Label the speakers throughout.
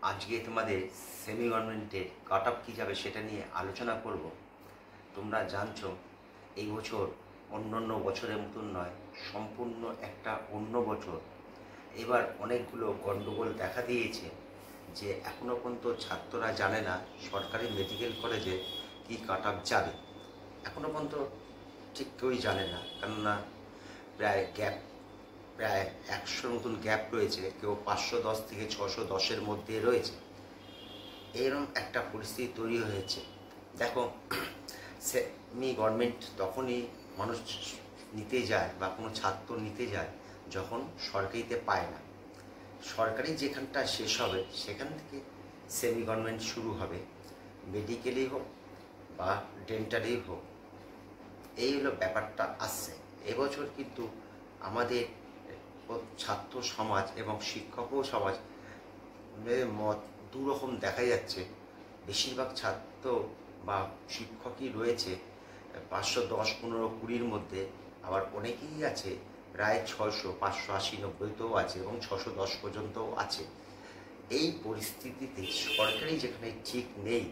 Speaker 1: আজকে তোমাদের সেমি গভর্নমেন্টের কাট অফ কী যাবে সেটা নিয়ে আলোচনা করব। তোমরা জানছো এই বছর অন্যান্য বছরের মতন নয়, সম্পূর্ণ একটা অন্য বছর। এবার অনেকগুলো গণ্ডগোল দেখা দিয়েছে যে এখনও পর্যন্ত ছাত্ররা জানে না সরকারি মেডিকেল কলেজে কী কাট অফ যাবে। এখনও পর্যন্ত ঠিক কেউই জানে না, কেননা প্রায় 100 মতন গ্যাপ রয়েছে, কেউ 510 থেকে 610-এর মধ্যে রয়েছে। এরকম একটা পরিস্থিতি তৈরি হয়েছে। দেখো, সেমি গভর্নমেন্ট তখনই মানুষ নিতে যায় বা কোনো ছাত্র নিতে যায় যখন সরকারিতে পায় না। সরকারি যেখানটা শেষ হবে সেখান থেকে সেমি গভর্নমেন্ট শুরু হবে, মেডিকেলই হোক বা ডেন্টালেই হোক। এই হলো ব্যাপারটা আসছে। এবছর কিন্তু আমাদের ছাত্র সমাজ এবং শিক্ষকও সমাজ মত দুরকম দেখা যাচ্ছে। বেশিরভাগ ছাত্র বা শিক্ষকই রয়েছে 510, 15, 20-র মধ্যে, আবার অনেকেই আছে প্রায় 600, 580, 90-তেও আছে এবং 610 পর্যন্তও আছে। এই পরিস্থিতিতে সরকারি যেখানে ঠিক নেই,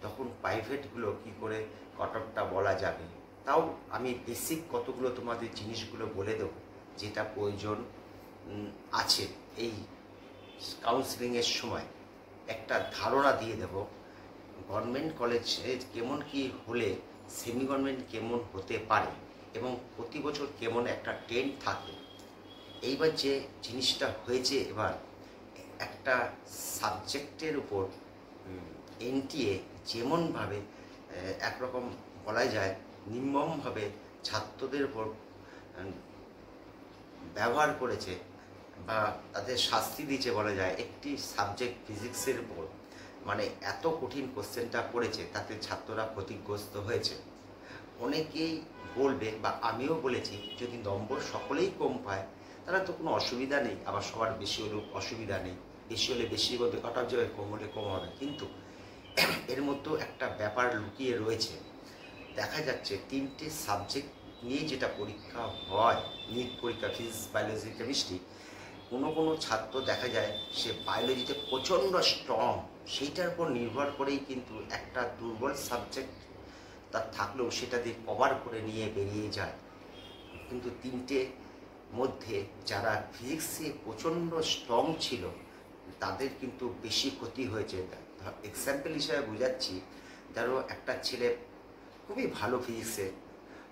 Speaker 1: তখন প্রাইভেটগুলো কি করে কাট অফটা বলা যাবে? তাও আমি বেসিক কতগুলো তোমাদের জিনিসগুলো বলে দেবো যেটা প্রয়োজন আছে। এই কাউন্সিলিংয়ের সময় একটা ধারণা দিয়ে দেব গভর্নমেন্ট কলেজে কেমন কি হলে সেমি গভর্নমেন্ট কেমন হতে পারে এবং প্রতি বছর কেমন একটা ট্রেন্ড থাকে। এইবার যে জিনিসটা হয়েছে, এবার একটা সাবজেক্টের উপর এনটিএ যেমনভাবে একরকম বলা যায় নির্মমভাবে ছাত্রদের উপর ব্যবহার করেছে বা তাদের শাস্তি দিয়েছে বলা যায়। একটি সাবজেক্ট ফিজিক্সের উপর মানে এত কঠিন কোশ্চেনটা পড়েছে, তাতে ছাত্ররা ক্ষতিগ্রস্ত হয়েছে। অনেকেই বলবে বা আমিও বলেছি, যদি নম্বর সকলেই কম পায় তাহলে তো কোনো অসুবিধা নেই, আবার সবার বেশি হলেও অসুবিধা নেই। বেশি হলে বেশি বলতে কাট অফ যাবে, কম হলে কম হবে। কিন্তু এর মধ্যেও একটা ব্যাপার লুকিয়ে রয়েছে। দেখা যাচ্ছে 3টে সাবজেক্ট নিয়ে যেটা পরীক্ষা হয়, নিট পরীক্ষা, ফিজিক্স, বায়োলজি, কেমিস্ট্রি, কোনো ছাত্র দেখা যায় সে বায়োলজিতে প্রচণ্ড স্ট্রং, সেইটার উপর নির্ভর করেই কিন্তু একটা দুর্বল সাবজেক্ট তার থাকলেও সেটা দিয়ে কভার করে নিয়ে বেরিয়ে যায়। কিন্তু 3টে মধ্যে যারা ফিজিক্সে প্রচণ্ড স্ট্রং ছিল তাদের কিন্তু বেশি ক্ষতি হয়েছে। এক্সাম্পল হিসাবে বোঝাচ্ছি, ধরো একটা ছেলে খুবই ভালো ফিজিক্সে,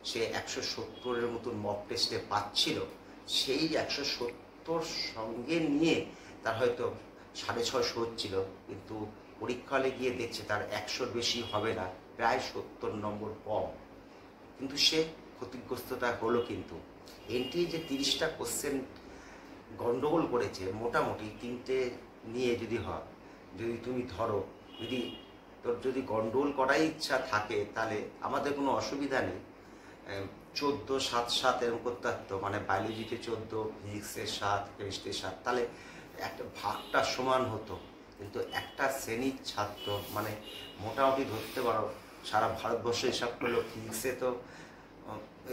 Speaker 1: সে 170-এর মতন মক টেস্টে পাচ্ছিল, সেই 170 সঙ্গে নিয়ে তার হয়তো 650 হচ্ছিল, কিন্তু পরীক্ষা হলে গিয়ে দেখছে তার 100-র বেশি হবে না, প্রায় 70 নম্বর কম। কিন্তু সে ক্ষতিগ্রস্ততা হলো। কিন্তু এনটিএ যে 30টা কোশ্চেন গণ্ডগোল করেছে, মোটামুটি 3টে নিয়ে যদি হয়, যদি তুমি ধরো, তোর যদি গণ্ডগোল করার ইচ্ছা থাকে তাহলে আমাদের কোনো অসুবিধা নেই। 14, 7, 7 এরকম করতে পারতো, মানে বায়োলজিতে 14, ফিজিক্সে 7, কেমিস্ট্রি 7, তাহলে একটা ভাগটা সমান হতো। কিন্তু একটা শ্রেণীর ছাত্র, মানে মোটামুটি ধরতে পারো সারা ভারতবর্ষে হিসাব করলেও ফিজিক্সে তো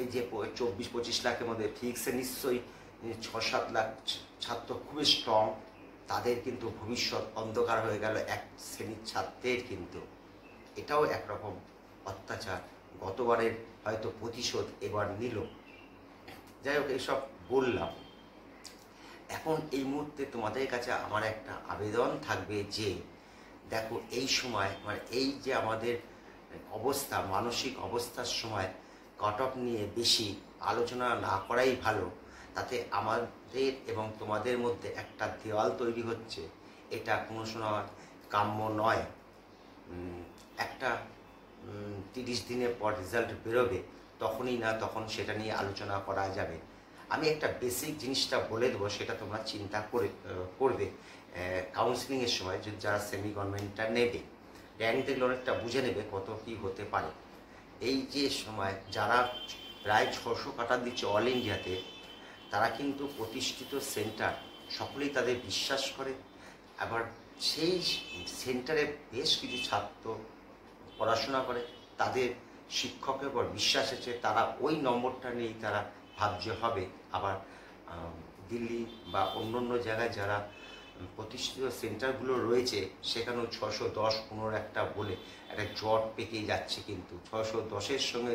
Speaker 1: এই যে 24-25 লাখের মধ্যে ফিজিক্সে নিশ্চয়ই 6-7 লাখ ছাত্র খুবই স্ট্রং। তাদের কিন্তু ভবিষ্যৎ অন্ধকার হয়ে গেল এক শ্রেণীর ছাত্রের। কিন্তু এটাও একরকম অত্যাচার। গতবারের হয়তো প্রতিশোধ এবার নিল। যাই হোক, এসব বললাম। এখন এই মুহূর্তে তোমাদের কাছে আমার একটা আবেদন থাকবে যে দেখো, এই সময় মানে এই যে আমাদের অবস্থা, মানসিক অবস্থার সময় কাট অফ নিয়ে বেশি আলোচনা না করাই ভালো। তাতে আমাদের এবং তোমাদের মধ্যে একটা দেওয়াল তৈরি হচ্ছে, এটা কোনো সময় কাম্য নয়। একটা 30 দিনের পর রেজাল্ট বেরোবে, তখনই না তখন সেটা নিয়ে আলোচনা করা যাবে। আমি একটা বেসিক জিনিসটা বলে দেবো, সেটা তোমরা চিন্তা করবে কাউন্সিলিংয়ের সময়। যদি যারা সেমি গভর্নমেন্টটা নেবে, র্যাঙ্ক দেখলে অনেকটা বুঝে নেবে কত কী হতে পারে। এই যে সময় যারা প্রায় 600 কাটা দিচ্ছে অল ইন্ডিয়াতে, তারা কিন্তু প্রতিষ্ঠিত সেন্টার, সকলেই তাদের বিশ্বাস করে। আবার সেই সেন্টারে বেশ কিছু ছাত্র পড়াশোনা করে, তাদের শিক্ষকের উপর বিশ্বাস আছে, তারা ওই নম্বরটা নিয়েই তারা ভাবছে হবে। আবার দিল্লি বা অন্য অন্য জায়গায় যারা প্রতিষ্ঠিত সেন্টারগুলো রয়েছে সেখানেও 610 একটা বলে একটা জট পেকেই যাচ্ছে, কিন্তু 610-এর সঙ্গে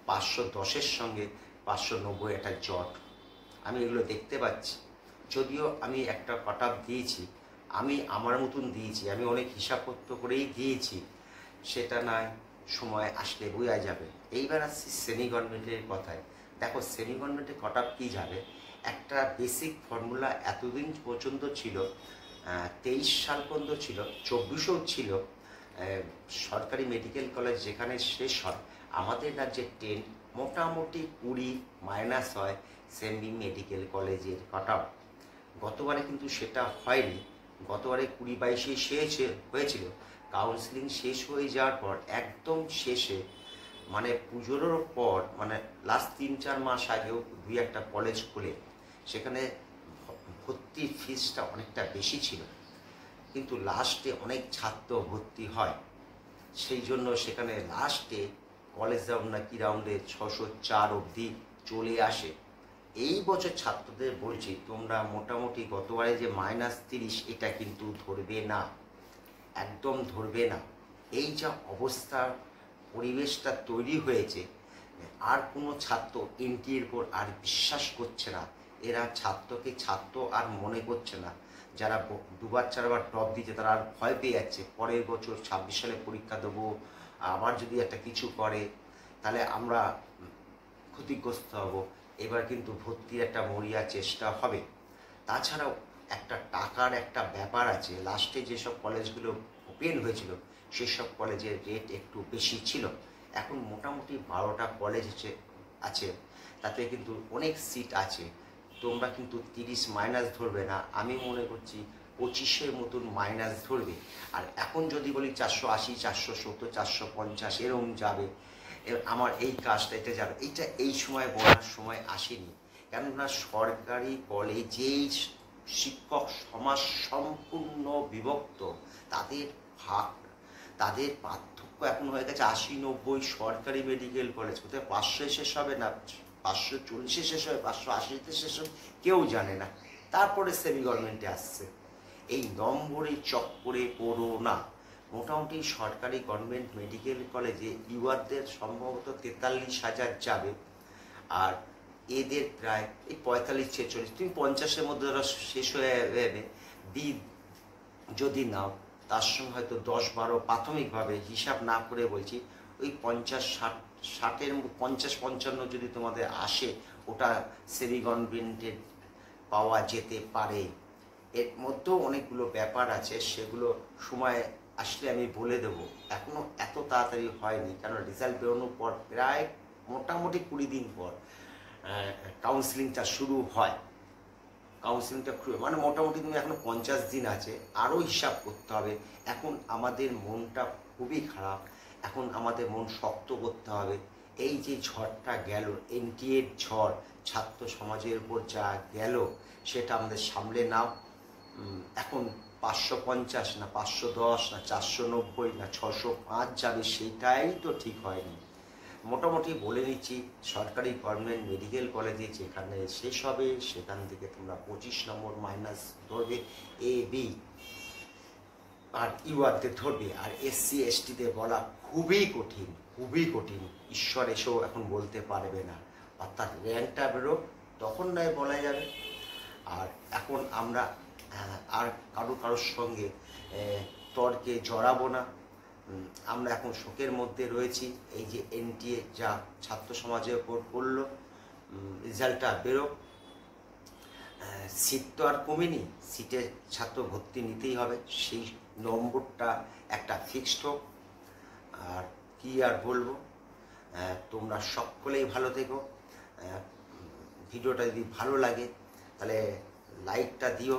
Speaker 1: 510-এর সঙ্গে 590 একটা জট আমি এগুলো দেখতে পাচ্ছি। যদিও আমি একটা কাট অফ দিয়েছি, আমি আমার মতন দিয়েছি, আমি অনেক হিসাবপত্র করেই দিয়েছি, সেটা নয় সময় আসলে বোঝা যাবে। এইবার আসছি সেমি গভর্নমেন্টের কথায়। দেখো সেমি গভর্নমেন্টের কাট অফ কী যাবে, একটা বেসিক ফর্মুলা এতদিন পর্যন্ত ছিল, 23 সাল পর্যন্ত ছিল, 24-ও ছিল। সরকারি মেডিকেল কলেজ যেখানে শেষ হয়, আমাদের রাজ্যে 10 মোটামুটি 20 মাইনাস হয় সেমি মেডিকেল কলেজের কাট অফ। গতবারে কিন্তু সেটা হয়নি, গতবারে 20-22 শেষ হয়েছিল। কাউন্সিলিং শেষ হয়ে যাওয়ার পর একদম শেষে মানে পুজোর পর, মানে লাস্ট 3-4 মাস আগেও 2-1টা কলেজ খুলে সেখানে ভর্তির ফিসটা অনেকটা বেশি ছিল, কিন্তু লাস্টে অনেক ছাত্র ভর্তি হয়, সেই জন্য সেখানে লাস্টে কলেজ রাউন্ড না কি রাউন্ডে 604 অবধি চলে আসে। এই বছর ছাত্রদের বলছি, তোমরা মোটামুটি গতবারে যে -30 এটা কিন্তু ধরবে না, একদম ধরবে না। এই যা অবস্থার পরিবেশটা তৈরি হয়েছে, আর কোনো ছাত্র এনটিএর উপর আর বিশ্বাস করছে না, এরা ছাত্রকে ছাত্র আর মনে করছে না। যারা 2-4বার ড্রপ দিচ্ছে তারা আর ভয় পেয়ে যাচ্ছে, পরের বছর 26 সালে পরীক্ষা দেবো, আবার যদি একটা কিছু করে তাহলে আমরা ক্ষতিগ্রস্ত হব। এবার কিন্তু ভর্তির একটা মরিয়া চেষ্টা হবে। তাছাড়াও একটা টাকার একটা ব্যাপার আছে, লাস্টে যেসব কলেজগুলো ওপেন হয়েছিল সেসব কলেজের রেট একটু বেশি ছিল। এখন মোটামুটি 12টা কলেজ আছে, তাতে কিন্তু অনেক সিট আছে। তোমরা কিন্তু 30 মাইনাস ধরবে না, আমি মনে করছি 25-এর মতন মাইনাস ধরবে। আর এখন যদি বলি 480, 470, 450 এরকম যাবে, আমার এই কাজটা এটা যাবে, এইটা এই সময় বলার সময় আসেনি। কেননা সরকারি কলেজেই শিক্ষক সমাজ সম্পূর্ণ বিভক্ত, তাদের ভাগ, তাদের পার্থক্য এখন হয়ে গেছে 80-90। সরকারি মেডিকেল কলেজ কোথায় 500 শেষ হবে না 540 শেষ হবে, 580-তে শেষ হবে, কেউ জানে না। তারপরে সেমি গভর্নমেন্টে আসছে। এই নম্বরে চক্করে পড়ো না। মোটামুটি সরকারি গভর্নমেন্ট মেডিকেল কলেজে ইউআরদের সম্ভবত 43,000 যাবে, আর এদের প্রায় এই 45-46, তুমি 50-এর মধ্যে ধরো শেষ হয়ে যাবে। বি যদি নাও, তার সঙ্গে হয়তো 10-12 প্রাথমিকভাবে হিসাব না করে বলছি, ওই 50-60-60-এর 50-55 যদি তোমাদের আসে, ওটা সেমি গভর্নমেন্টের পাওয়া যেতে পারে। এর মধ্যেও অনেকগুলো ব্যাপার আছে, সেগুলো সময় আসলে আমি বলে দেবো। এখনও এত তাড়াতাড়ি হয়নি, কারণ রেজাল্ট বেরোনোর পর প্রায় মোটামুটি 20 দিন পর কাউন্সিলিংটা শুরু হয়। কাউন্সিলিংটা মানে মোটামুটি তুমি এখনও 50 দিন আছে, আরও হিসাব করতে হবে। এখন আমাদের মনটা খুবই খারাপ, এখন আমাদের মন শক্ত করতে হবে। এই যে ঝড়টা গেল, এনটিএর ঝড়, ছাত্র সমাজের উপর যা গেল, সেটা আমাদের সামলে নাও। এখন 550 না 510 না 490 না 605 যাবে, সেটাই তো ঠিক হয়নি। মোটামুটি বলে নিচ্ছি, সরকারি গভর্নমেন্ট মেডিকেল কলেজে যেখানে শেষ হবে সেখান থেকে তোমরা 25 নম্বর মাইনাস ধরবে, এ বি, আর ইউআরতে ধরবে। আর SC STতে বলা খুবই কঠিন, খুবই কঠিন। ঈশ্বর এসেও এখন বলতে পারবে না, অর্থাৎ র্যাঙ্কটা বেরো তখন নয় বলা যাবে। আর এখন আমরা আর কারোর সঙ্গে তর্কে জড়াবো না। আমরা এখন শোকের মধ্যে রয়েছি। এই যে এনটিএ যা ছাত্র সমাজের ওপর পড়লো, রেজাল্টটা বেরো। সিট তো আর কমেনি, সিটে ছাত্র ভর্তি নিতেই হবে, সেই নম্বরটা একটা ফিক্সড হোক। আর কি আর বলবো, তোমরা সকলেই ভালো থেকো। ভিডিওটা যদি ভালো লাগে তাহলে লাইকটা দিও।